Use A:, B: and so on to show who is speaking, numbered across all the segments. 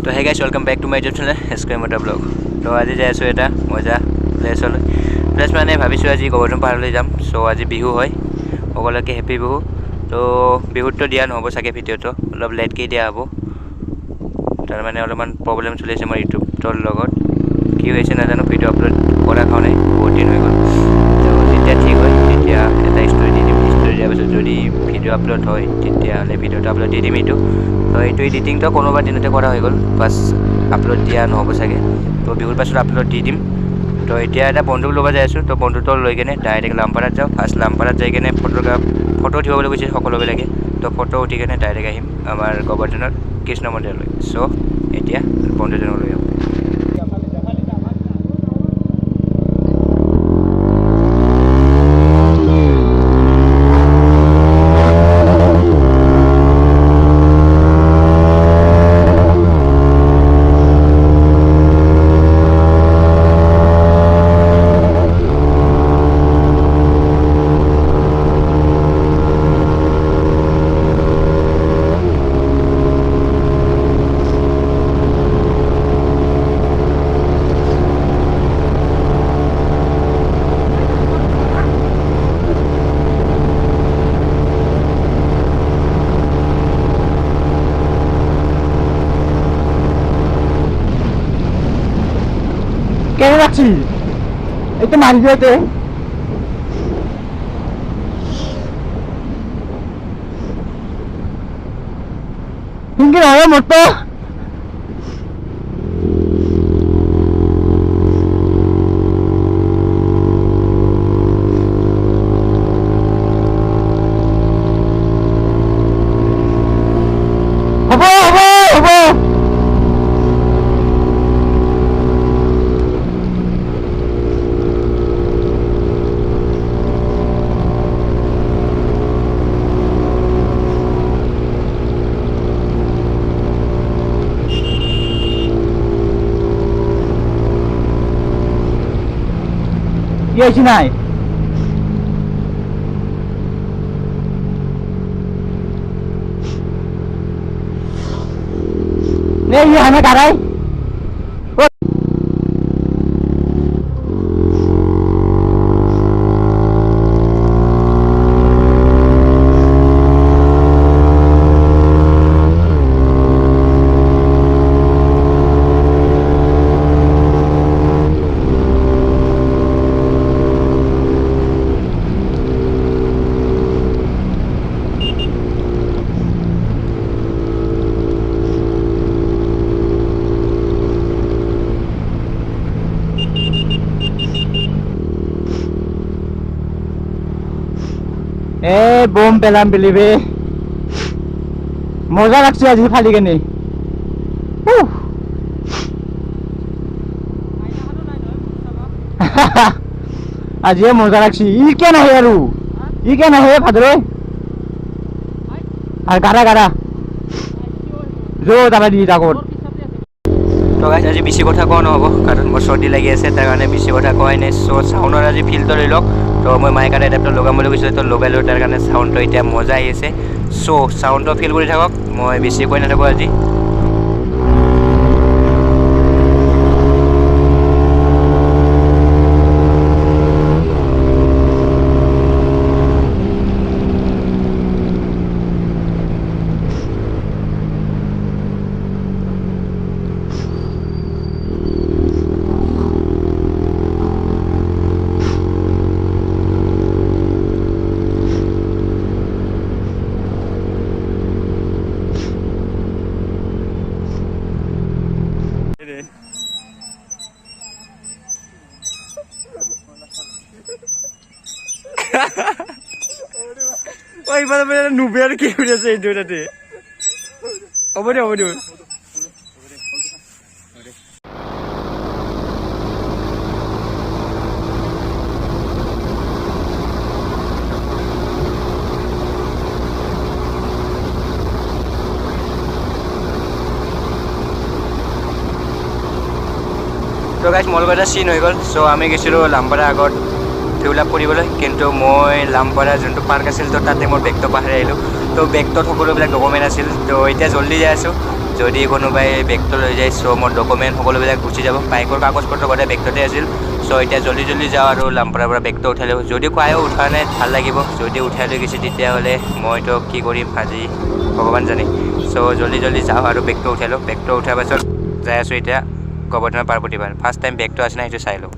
A: তো hey guys welcome back to my YouTube channel এছকে মটা ব্লগ। তো আজি যাই আছোঁ এটা মজা প্লেচলৈ। প্লেচ মানে ভাবিছোঁ আজি গোবৰ্ধন পাহাৰলৈ যাম। চ' আজি বিহু হয়, সকলোকে হেপী বিহু। তো বিহুততো দিয়া নহ'ব চাগে, ভিডিঅ'টো অলপ লেটকৈ দিয়া হ'ব। তাৰমানে অলপমান প্ৰব্লেম চলি আছে মোৰ ইউটিউবটোৰ লগত। কি হৈছে নাজানো, ভিডিঅ' আপলোড কৰা হোৱা নাই, বহুত দিন হৈ গ'ল। তো যেতিয়া ঠিক হয় তেতিয়া এটা ষ্টৰি দি দিম। ষ্টৰি দিয়াৰ পিছত যদি ভিডিঅ' আপলোড হয় তেতিয়াহ'লে ভিডিঅ'টো আপলোড দি দিম এইটো। তো এইটো এডিটিংটো কোনোবা দিনতে কৰা হৈ গ'ল, বাছ আপলোড দিয়া নহ'ব চাগে। তো বিহুৰ পাছত আপলোড দি দিম। তো এতিয়া এটা বন্ধুক ল'ব যাই আছোঁ। তো বন্ধুটো লৈ কেনে ডাইৰেক্ট লামপাৰাত যাওঁ। ফাৰ্ষ্ট লামপাৰাত যাই কেনে ফটো উঠিবলৈ গৈছে সকলোবিলাকে। তো ফটো উঠি কেনে ডাইৰেক্ট আহিম আমাৰ গোবৰ্ধনৰ কৃষ্ণ মন্দিৰলৈ। চ' এতিয়া বন্ধুজনক লৈ আহোঁ।
B: কেন রাখছি একটু মারি দিতে কিন্তু হবে মতো হব হব হব কি নাই নে ये हमें कराई বোম পেলাম পেলিবে মজা লাগছে আজি ফালি কেনে আজি মজা লাগছে ই কে নাহে আৰু ই কে নাহে ভাদলৈ আর গাড়া গাড়া জো দাবা দি আগত।
A: তো গাইছ আজি বেছি কথা কোৱা নহ'ব, কাৰণ মোৰ চৰ্দি লাগি আছে, তাৰ কাৰণে বেছি কথা কোৱাই নাই। চ' চাউণ্ডৰ আজি ফিল্ডটো লৈ লওক। তো মই মাইকাৰ এডাপ্টাৰ লগাম বুলি কৈছিলোঁ, তো লগাই লৈ তাৰ কাৰণে চাউণ্ডটো এতিয়া মজা আহি আছে। চ' চাউণ্ডটো ফিল কৰি থাকক, মই বেছি কৈ নাথাকোঁ আজি। ওই মানে নুবে আর কি উঠেছে এই দুটাতে। হ'ব দিয়ক হ'ব দিয়ক। তো গাইছ মোৰ লগত এটা চিন হৈ গ'ল। চ' আমি গৈছিলোঁ লামপাৰা আগত ডেভেলপ কৰিবলৈ, কিন্তু মই লামপাৰা যোনটো পাৰ্ক আছিল তো তাতে মোৰ বেগটো পাহৰি আহিলোঁ। তো বেগটোত সকলোবিলাক ডকুমেণ্ট আছিল। তো এতিয়া জল্দি যাই আছোঁ, যদি কোনোবাই বেগটো লৈ যায় চ' মোৰ ডকুমেণ্ট সকলোবিলাক গুচি যাব বাইকৰ কাগজ পত্ৰ গোটেই বেগটোতে আছিল চ' এতিয়া জল্দি যাওঁ আৰু লাম্পাৰাৰ পৰা বেগটো উঠাই লওঁ যদি কোৱাও উঠোৱা নাই ভাল লাগিব যদি উঠাই লৈ গৈছে তেতিয়াহ'লে মইতো কি কৰিম আজি ভগৱান জানে চ' জল্দি যাওঁ আৰু বেগটো উঠাই লওঁ বেগটো উঠাৰ পাছত যাই আছোঁ এতিয়া গোবৰ্ধন পাৰ্বতীবাৰ ফাৰ্ষ্ট টাইম বেগটো আছে নাই সেইটো চাই লওঁ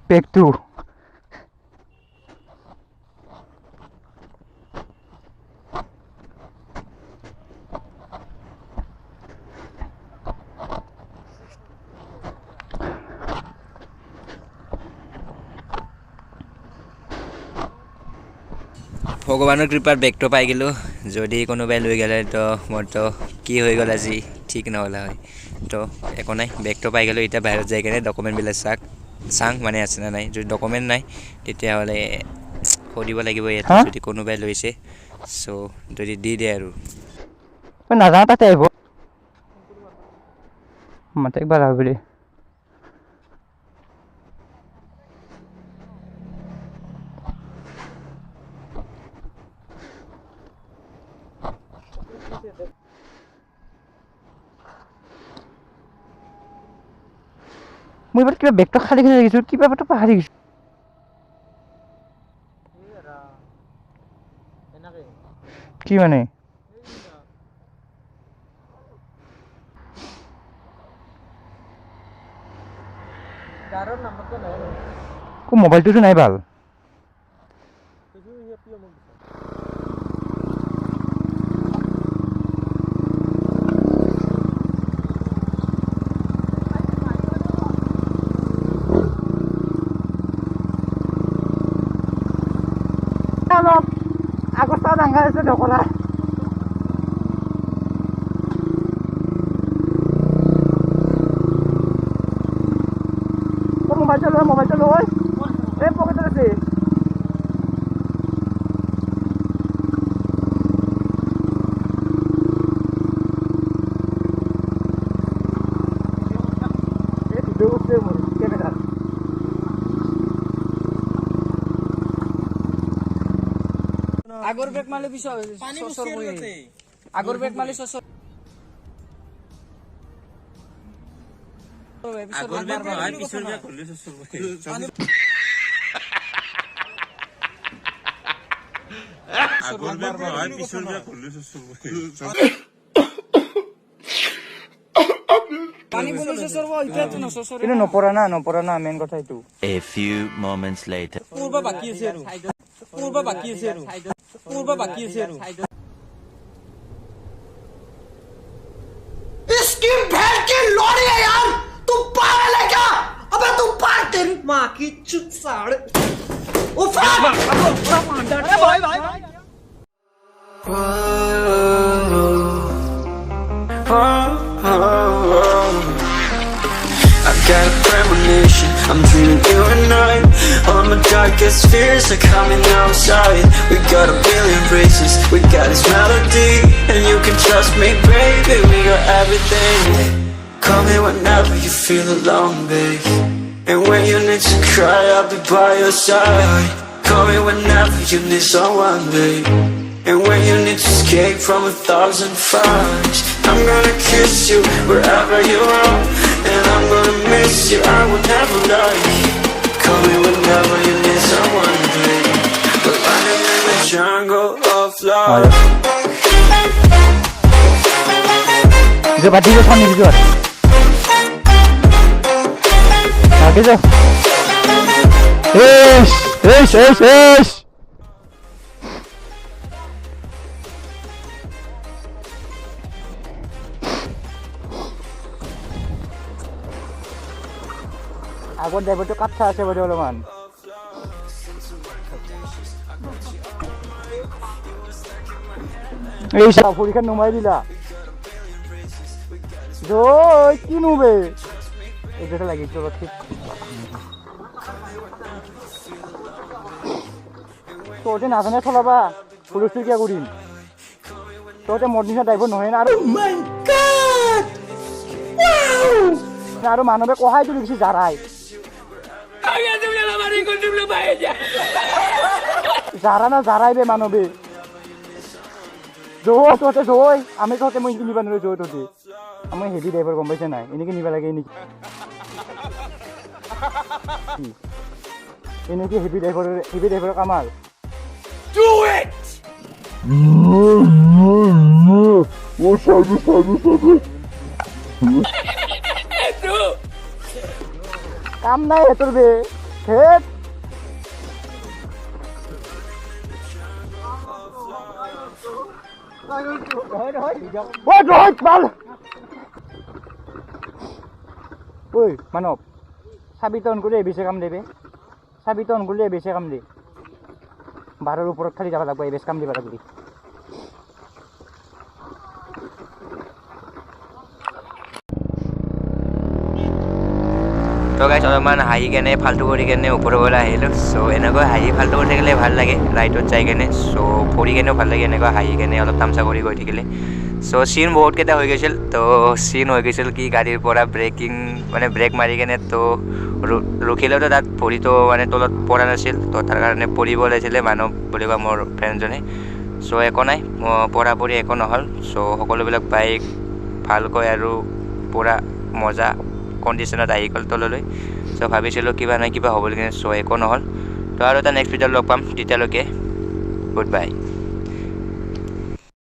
B: বেগটো
A: ভগৱানৰ কৃপাত বেগটো পাই গ'লোঁ যদি কোনোবাই লৈ গ'লে তো মোৰতো কি হৈ গ'ল আজি ঠিক নহ'লে হয় তো একো নাই বেগটো পাই গ'লোঁ এতিয়া বাহিৰত যাই কিনে ডকুমেণ্টবিলাক চাং মানে আছে নে নাই যদি ডকুমেণ্ট নাই তেতিয়াহ'লে সুধিব লাগিব ইয়াতে যদি কোনোবাই লৈছে চ' যদি দি দিয়ে আৰু
B: নাজানো তাতে আহিব মাতে একবাৰ আহ বুলি মই এবাৰ কিবা বেগটো খালী দেখিছোঁ কিবা এটা পাহৰি গৈছোঁ কি মানে মোবাইলটোতো নাই ভাল অলপ আগত ডাঙৰ আছে ঢকলা মোবাইল চলো এই পকেটত আছে
C: আগৰ ব্ৰেক মালে পিছত আগৰ ব্ৰেক মালে চচৰ আগৰ ব্ৰেক মালে পিছৰ ব্ৰেক খুলি চচৰ আগৰ ব্ৰেক মালে পিছৰ ব্ৰেক খুলি চচৰ পানী বলে চচৰ ইটাটো ন চচৰ
B: কিন্তু নপৰা না মেইন কথা এইটো
D: A few moments later
C: পূৰ্ব বাকি আছে আৰু পূৰ্ব বাকি আছে আৰু
E: इसकी भैंस की लोड़ी है यार तू पागल है क्या अबे तू पागल तेरी माँ की चुत साड़ I got a premonition, I'm dreaming you and I. All my darkest fears are coming outside. We got a billion races, we got this melody, and you can trust me, baby, we got everything. Call me whenever you feel alone, babe, and when you need to cry, I'll be by your side. Call me whenever you need someone, babe, and when you need to escape from 1,000 fires. I'm gonna kiss you wherever you are, and I'm gonna miss you, I will never lie. Call me whenever you need someone, babe. We're running in the jungle of love.
B: যে বাদ দিয়ে phone নিবি আর আগে যা এস আগত ড্ৰাইভাৰটো কাটছা আছে বাৰু অলপমান এই সব পরীক্ষা নমাই দিলা জয় কি নুবে এইটোতে লাগিছে অলপ ঠিক তহঁতে নাজানে চলাবা পুলিচটো কিয় কৰিম তহঁতে মোৰ নিচিনা ড্ৰাইভাৰ নহয় না আৰু মানৱে কহাই তুলি দিছে জাৰাই জাৰা না জাৰাই বে মানৱে জয় তহঁতে জয় আমি তহঁতে মই কিনিব নোৱাৰো জয় তহঁতে আমি হেভি ড্ৰাইভাৰ গম পাইছে নাই এনেকৈ নিব লাগে নেকি এনেকৈ হেভি ড্ৰাইভাৰৰ কাম আৰু কাম নাই হেতৰ বে হেত ঐ মানৱ চাবিটো অন কৰি বেছি কাম দেবে চাবিটো অন কৰিলে বেছি কাম দে বাৰৰ ওপৰত খালি যাব লাগিব বেছি কাম দিব লাগলি
A: তো গাইছ অলপমান হাঁহি কেনে ফাল্টু কৰি কেনে ওপৰলৈ আহিলোঁ চ' এনেকৈ হাঁহি ফাল্টু কৰি থাকিলে ভাল লাগে ৰাইডত যাই কেনে চ' ফুৰি কেনেও ভাল লাগে এনেকুৱা হাঁহি কেনে অলপ তামচা কৰি গৈ থাকিলে চ' চিন বহুতকেইটা হৈ গৈছিল তো চিন হৈ গৈছিল কি গাড়ীৰ পৰা ব্ৰেকিং মানে ব্ৰেক মাৰি কেনে তো ৰখিলেওতো তাত ভৰিটো মানে তলত পৰা নাছিল তো তাৰ কাৰণে পৰিব ওলাইছিলে মানুহ বুলি কোৱা মোৰ ফ্ৰেণ্ডজনে চ' একো নাই পৰা পৰি একো নহ'ল চ' সকলোবিলাক বাইক ভালকৈ আৰু পূৰা মজা কণ্ডিশ্যনত আহি গ'ল তললৈ চ' ভাবিছিলোঁ কিবা নহয় কিবা হ'ব বুলি চ' একো নহ'ল তো আৰু এটা নেক্সট ভিডিঅ'ত লগ পাম তেতিয়ালৈকে গুড বাই